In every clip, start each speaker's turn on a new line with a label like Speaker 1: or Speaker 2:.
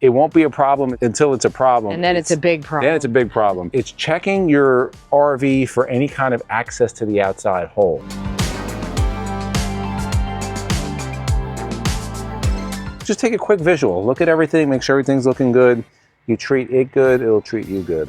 Speaker 1: It won't be a problem until it's a problem.
Speaker 2: And then it's a big problem.
Speaker 1: Then it's a big problem. It's checking your RV for any kind of access to the outside hole. Just take a quick visual. Look at everything, make sure everything's looking good. You treat it good, it'll treat you good.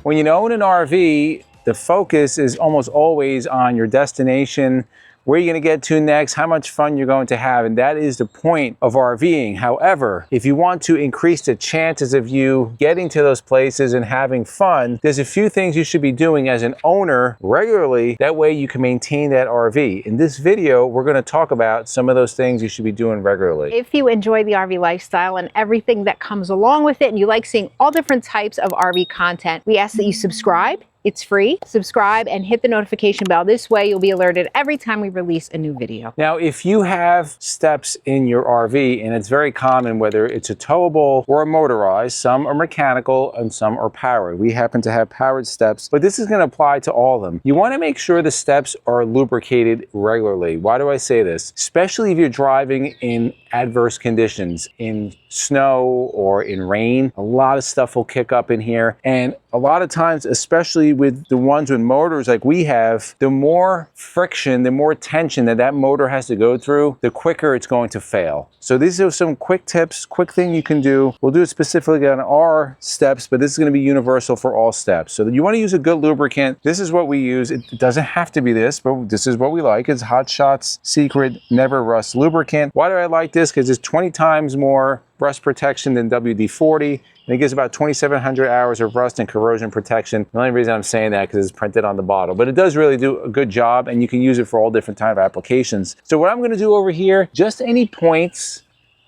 Speaker 1: When you own an RV, the focus is almost always on your destination, where you're going to get to next, how much fun you're going to have, and that is the point of RVing. However, if you want to increase the chances of you getting to those places and having fun, there's a few things you should be doing as an owner regularly. That way you can maintain that RV. In this video, we're going to talk about some of those things you should be doing regularly.
Speaker 2: If you enjoy the RV lifestyle and everything that comes along with it, and you like seeing all different types of RV content, we ask that you subscribe. It's free. Subscribe and hit the notification bell. This way you'll be alerted every time we release a new video.
Speaker 1: Now, if you have steps in your RV, and it's very common, whether it's a towable or a motorized, some are mechanical and some are powered. We happen to have powered steps, but this is going to apply to all of them. You want to make sure the steps are lubricated regularly. Why do I say this? Especially if you're driving in adverse conditions, in snow or in rain. A lot of stuff will kick up in here, and a lot of times, especially with the ones with motors like we have, the more friction, the more tension that motor has to go through, the quicker it's going to fail. So these are some quick tips, quick thing you can do. We'll do it specifically on our steps, but this is going to be universal for all steps. So you want to use a good lubricant. This is what we use. It doesn't have to be this, but this is what we like. It's Hot Shot's Secret Never Rust lubricant. Why do I like this? Because it's 20 times more rust protection than WD-40, and it gives about 2,700 hours of rust and corrosion protection. The only reason I'm saying that because it's printed on the bottle, but it does really do a good job, and you can use it for all different type of applications. So what I'm going to do over here, just any points,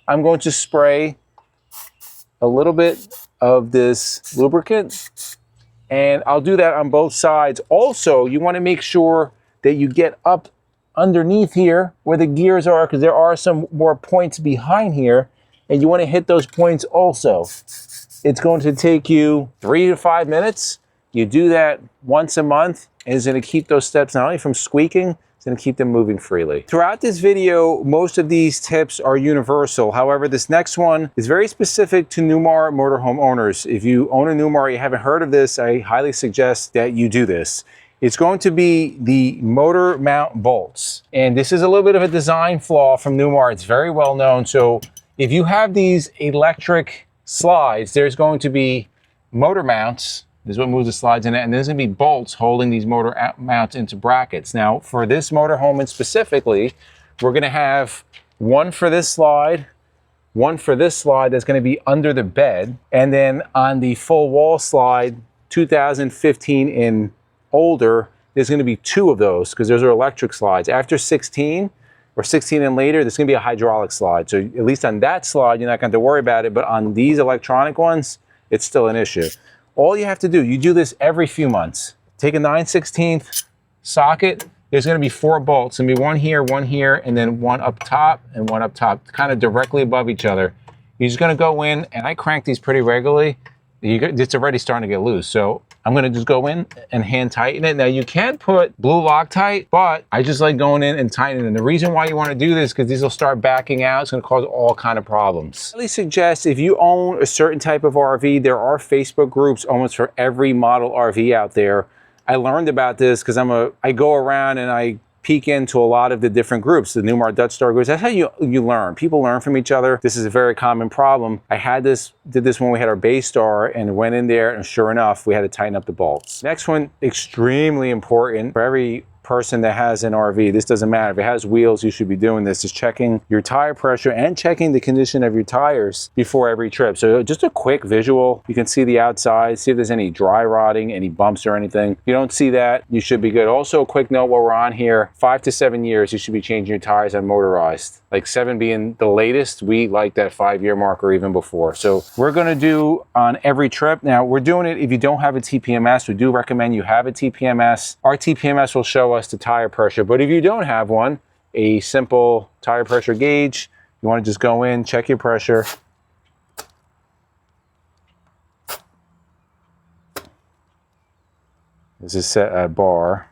Speaker 1: I'm going to spray a little bit of this lubricant, and I'll do that on both sides. Also, you want to make sure that you get up underneath here where the gears are, because there are some more points behind here, and you want to hit those points also. It's going to take you 3 to 5 minutes. You do that once a month, and it's going to keep those steps not only from squeaking, it's going to keep them moving freely. Throughout this video, most of these tips are universal. However, this next one is very specific to Newmar motorhome owners. If you own a Newmar, you haven't heard of this, I highly suggest that you do this. It's going to be the motor mount bolts. And this is a little bit of a design flaw from Newmar. It's very well known. So if you have these electric slides, there's going to be motor mounts. This is what moves the slides in it. And there's going to be bolts holding these motor mounts into brackets. Now, for this motorhome specifically, we're going to have one for this slide, one for this slide that's going to be under the bed. And then on the full wall slide, 2015 and older, there's going to be 2 of those because those are electric slides. After 16 or 16 and later, there's going to be a hydraulic slide. So at least on that slide, you're not going to worry about it. But on these electronic ones, it's still an issue. All you have to do, you do this every few months. Take a 9/16 socket. There's going to be 4 bolts. There's going to be one here, and then one up top and one up top, kind of directly above each other. You're just going to go in, and I crank these pretty regularly. It's already starting to get loose. So I'm going to just go in and hand tighten it. Now you can put blue Loctite, but I just like going in and tightening it. And the reason why you want to do this is because these will start backing out. It's going to cause all kind of problems. I really suggest if you own a certain type of RV, there are Facebook groups almost for every model RV out there. I learned about this because I go around and I peek into a lot of the different groups, the Newmar Dutch Star groups. That's how you learn. People learn from each other. This is a very common problem. I did this when we had our Bay Star and went in there, and sure enough, we had to tighten up the bolts. Next one, extremely important for every person that has an RV. This doesn't matter. If it has wheels, you should be doing this. Is checking your tire pressure and checking the condition of your tires before every trip. So just a quick visual. You can see the outside, see if there's any dry rotting, any bumps or anything. If you don't see that, you should be good. Also, a quick note while we're on here, 5 to 7 years, you should be changing your tires on motorized. Like 7 being the latest, we like that 5-year mark or even before. So we're gonna do on every trip. Now we're doing it if you don't have a TPMS. We do recommend you have a TPMS. Our TPMS will show us the tire pressure, but if you don't have one, a simple tire pressure gauge, you want to just go in, check your pressure. This is set at bar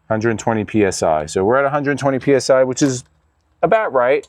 Speaker 1: 120 psi. So we're at 120 psi, which is about right.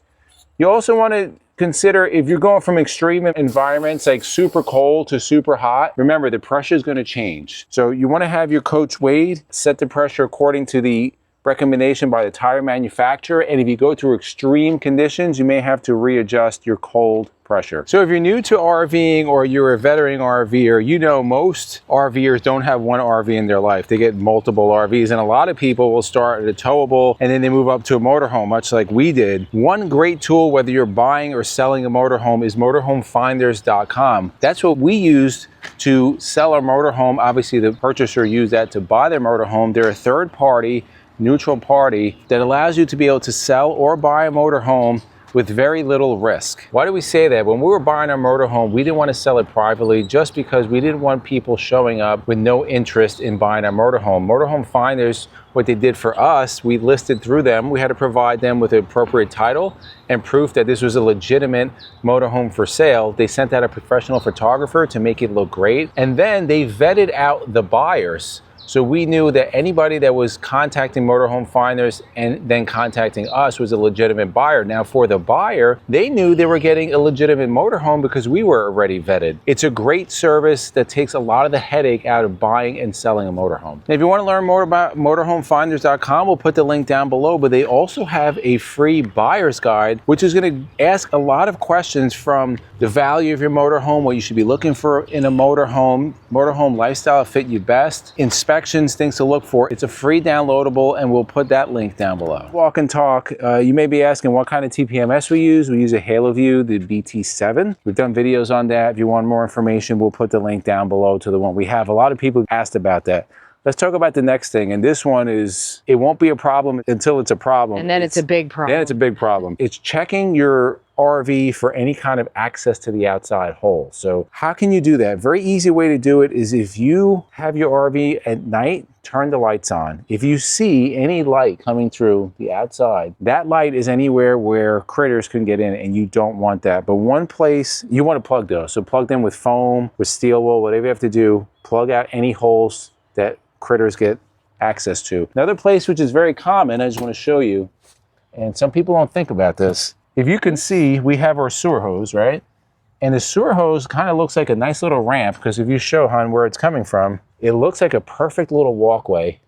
Speaker 1: You also want to consider if you're going from extreme environments like super cold to super hot, remember the pressure is going to change. So you want to have your coach weighed, set the pressure according to the recommendation by the tire manufacturer, and if you go through extreme conditions, you may have to readjust your cold pressure. So if you're new to RVing or you're a veteran RVer, you know most RVers don't have one RV in their life. They get multiple RVs, and a lot of people will start at a towable and then they move up to a motorhome, much like we did. One great tool, whether you're buying or selling a motorhome, is motorhomefinders.com. That's what we used to sell our motorhome. Obviously, the purchaser used that to buy their motorhome. They're a third party, neutral party that allows you to be able to sell or buy a motorhome with very little risk. Why do we say that? When we were buying our motorhome, we didn't want to sell it privately just because we didn't want people showing up with no interest in buying our motorhome. Motorhome Finders, what they did for us, we listed through them. We had to provide them with the appropriate title and proof that this was a legitimate motorhome for sale. They sent out a professional photographer to make it look great. And then they vetted out the buyers. So we knew that anybody that was contacting Motorhome Finders and then contacting us was a legitimate buyer. Now for the buyer, they knew they were getting a legitimate motorhome because we were already vetted. It's a great service that takes a lot of the headache out of buying and selling a motorhome. Now, if you want to learn more about motorhomefinders.com, we'll put the link down below, but they also have a free buyer's guide, which is going to ask a lot of questions from the value of your motorhome, what you should be looking for in a motorhome lifestyle fit you best, inspections, things to look for. It's a free downloadable, and we'll put that link down below. Walk and talk. You may be asking what kind of TPMS we use. We use a HaloView, the BT7. We've done videos on that. If you want more information, we'll put the link down below to the one we have. A lot of people asked about that. Let's talk about the next thing, and this one is, it won't be a problem until it's a problem.
Speaker 2: And then it's a big problem.
Speaker 1: Then it's a big problem. It's checking your RV for any kind of access to the outside hole. So how can you do that? Very easy way to do it is if you have your RV at night, turn the lights on. If you see any light coming through the outside, that light is anywhere where critters can get in, and you don't want that. But one place you want to plug those. So plug them with foam, with steel wool, whatever you have to do. Plug out any holes that critters get access to. Another place which is very common, I just want to show you, and some people don't think about this. If you can see, we have our sewer hose, right? And the sewer hose kind of looks like a nice little ramp, because if you show, hon, where it's coming from, it looks like a perfect little walkway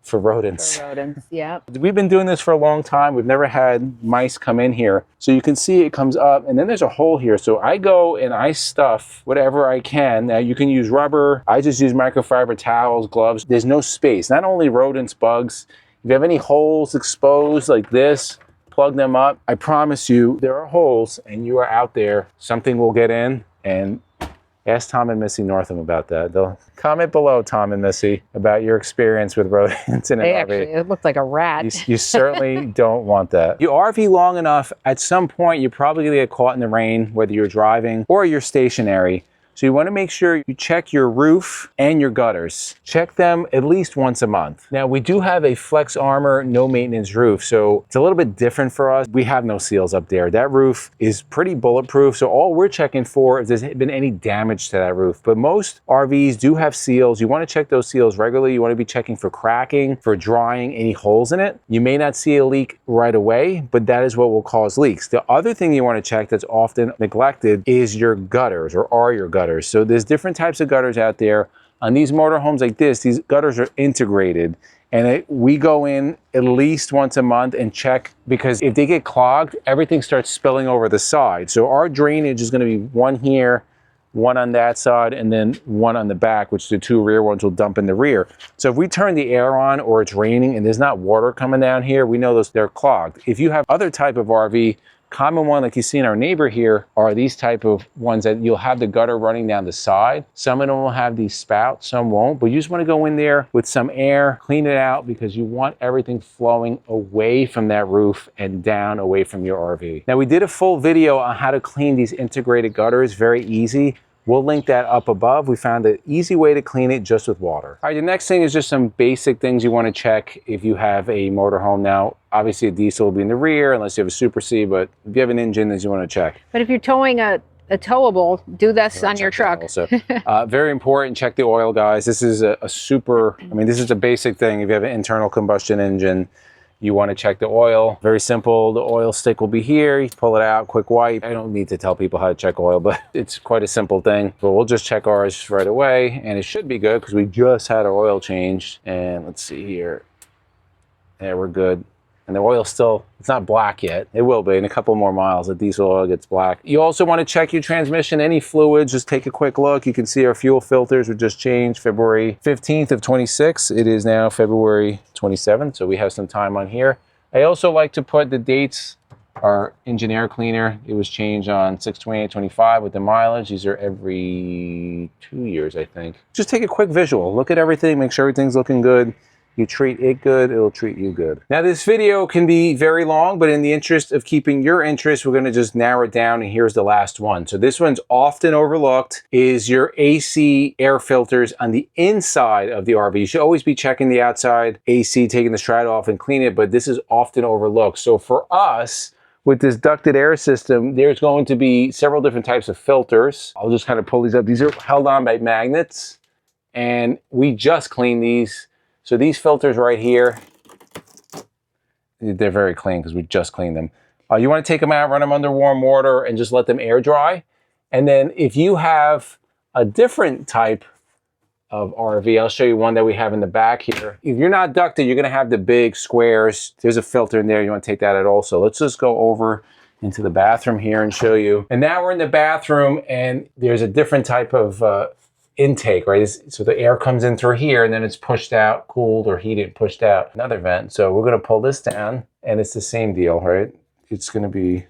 Speaker 1: for rodents.
Speaker 2: For rodents, yeah.
Speaker 1: We've been doing this for a long time. We've never had mice come in here. So you can see it comes up, and then there's a hole here. So I go and I stuff whatever I can. Now you can use rubber. I just use microfiber towels, gloves. There's no space. Not only rodents, bugs. If you have any holes exposed like this, plug them up. I promise you, there are holes and you are out there. Something will get in, and ask Tom and Missy Northam about that. They'll comment below, Tom and Missy, about your experience with rodents in an RV.
Speaker 2: Actually, it looked like a rat.
Speaker 1: You certainly don't want that. You RV long enough, at some point, you're probably gonna get caught in the rain, whether you're driving or you're stationary. So you want to make sure you check your roof and your gutters. Check them at least once a month. Now we do have a Flex Armor no maintenance roof, so it's a little bit different for us. We have no seals up there. That roof is pretty bulletproof, so all we're checking for is if there's been any damage to that roof. But most RVs do have seals. You want to check those seals regularly. You want to be checking for cracking, for drying, any holes in it. You may not see a leak right away, but that is what will cause leaks. The other thing you want to check that's often neglected is your gutters, or are your gutters. So there's different types of gutters out there. On these motorhomes like this, these gutters are integrated, and we go in at least once a month and check, because if they get clogged, everything starts spilling over the side. So our drainage is going to be one here, one on that side, and then one on the back, which the two rear ones will dump in the rear. So if we turn the air on or it's raining and there's not water coming down here, we know they're clogged. If you have other type of RV, common one like you see in our neighbor here are these type of ones that you'll have the gutter running down the side. Some of them will have these spouts, some won't, but you just want to go in there with some air, clean it out, because you want everything flowing away from that roof and down away from your RV. Now we did a full video on how to clean these integrated gutters, very easy. We'll link that up above. We found an easy way to clean it just with water. All right, the next thing is just some basic things you want to check if you have a motorhome. Now, obviously a diesel will be in the rear unless you have a Super C, but if you have an engine, then you want to check.
Speaker 2: But if you're towing a towable, do this on your truck.
Speaker 1: Also, very important, check the oil, guys. This is a super, I mean, this is a basic thing. If you have an internal combustion engine, You want to check the oil. Very simple. The oil stick will be here. You pull it out, quick wipe. I don't need to tell people how to check oil, but it's quite a simple thing. But we'll just check ours right away, and it should be good because we just had our oil changed. And let's see here. Yeah, we're good. And the oil's still, it's not black yet. It will be in a couple more miles. The diesel oil gets black. You also want to check your transmission, any fluids, just take a quick look. You can see our fuel filters were just changed February 15th of 26. It is now February 27th, so we have some time on here. I also like to put the dates. Our engine air cleaner, it was changed on 6/28/25 with the mileage. These are every 2 years, I think. Just take a quick visual. Look at everything, make sure everything's looking good. You treat it good, it'll treat you good. Now this video can be very long, but in the interest of keeping your interest, we're gonna just narrow it down, and here's the last one. So this one's often overlooked, is your AC air filters on the inside of the RV. You should always be checking the outside AC, taking the stride off and clean it, but this is often overlooked. So for us, with this ducted air system, there's going to be several different types of filters. I'll just kind of pull these up. These are held on by magnets, and we just cleaned these. So these filters right here, they're very clean because we just cleaned them. You want to take them out, run them under warm water, and just let them air dry. And then if you have a different type of RV, I'll show you one that we have in the back here. If you're not ducted, you're going to have the big squares. There's a filter in there. You want to take that out also. Let's just go over into the bathroom here and show you. And now we're in the bathroom, and there's a different type of intake, right? So the air comes in through here, and then it's pushed out, cooled or heated, pushed out another vent. So we're going to pull this down, and it's the same deal, right? It's going to be,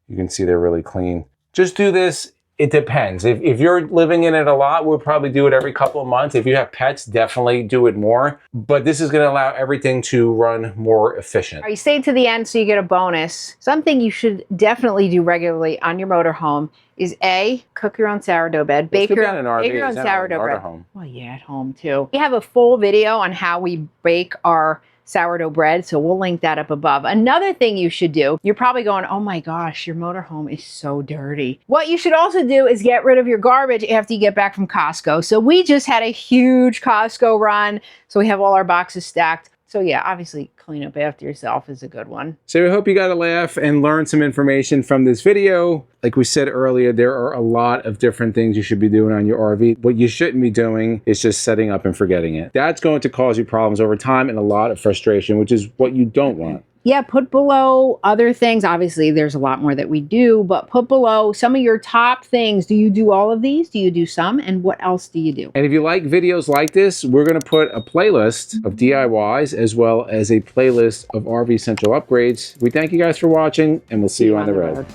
Speaker 1: you can see they're really clean. Just do this. It depends. If you're living in it a lot, we'll probably do it every couple of months. If you have pets, definitely do it more. But this is going to allow everything to run more efficient.
Speaker 2: You stay to the end so you get a bonus. Something you should definitely do regularly on your motorhome is A, cook your own sourdough bread. Bake your own sourdough bread. Well, yeah, at home too. We have a full video on how we bake our sourdough bread, so we'll link that up above. Another thing you should do, you're probably going, oh my gosh, your motorhome is so dirty. What you should also do is get rid of your garbage after you get back from Costco. So we just had a huge Costco run, so we have all our boxes stacked. So yeah, obviously clean up after yourself is a good one.
Speaker 1: So I hope you got a laugh and learned some information from this video. Like we said earlier, there are a lot of different things you should be doing on your RV. What you shouldn't be doing is just setting up and forgetting it. That's going to cause you problems over time and a lot of frustration, which is what you don't want.
Speaker 2: Yeah, put below other things. Obviously, there's a lot more that we do, but put below some of your top things. Do you do all of these? Do you do some? And what else do you do?
Speaker 1: And if you like videos like this, we're going to put a playlist of DIYs as well as a playlist of RV Central upgrades. We thank you guys for watching, and we'll see you on the road.